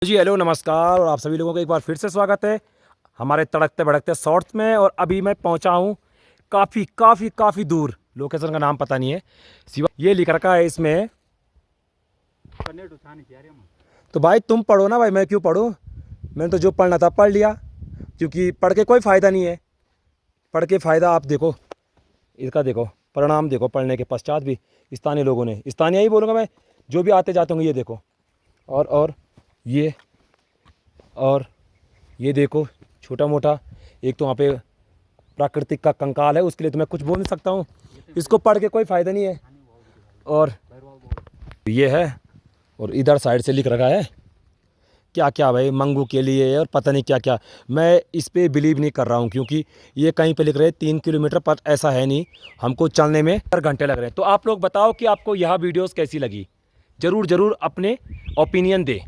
जी hello नमस्कार और आप सभी लोगों का एक बार फिर से स्वागत है हमारे तड़कते भड़कते शॉर्ट्स में। और अभी मैं पहुंचा हूं काफ़ी काफ़ी काफ़ी दूर, लोकेशन का नाम पता नहीं है, सिवा ये लिख रखा है इसमें। तो भाई तुम पढ़ो ना भाई, मैं क्यों पढ़ूं? मैंने तो जो पढ़ना था पढ़ लिया, क्योंकि पढ़ के कोई फ़ायदा नहीं है। पढ़ के फ़ायदा आप देखो, इसका देखो परिणाम देखो, पढ़ने के पश्चात भी स्थानीय लोगों ने, स्थानीय ही बोलूँगा मैं, जो भी आते जाते होंगे ये देखो। और ये और ये देखो छोटा मोटा, एक तो वहाँ पे प्राकृतिक का कंकाल है, उसके लिए तो मैं कुछ बोल नहीं सकता हूँ। इसको पढ़ के कोई फ़ायदा नहीं है। और ये है, और इधर साइड से लिख रखा है क्या क्या भाई, मंगू के लिए और पता नहीं क्या क्या। मैं इस पे बिलीव नहीं कर रहा हूँ, क्योंकि ये कहीं पे लिख रहे हैं 3 किलोमीटर, पर ऐसा है नहीं। हमको चलने में 4 घंटे लग रहे हैं। तो आप लोग बताओ कि आपको यह वीडियोस कैसी लगी, ज़रूर ज़रूर अपने ओपिनियन दें।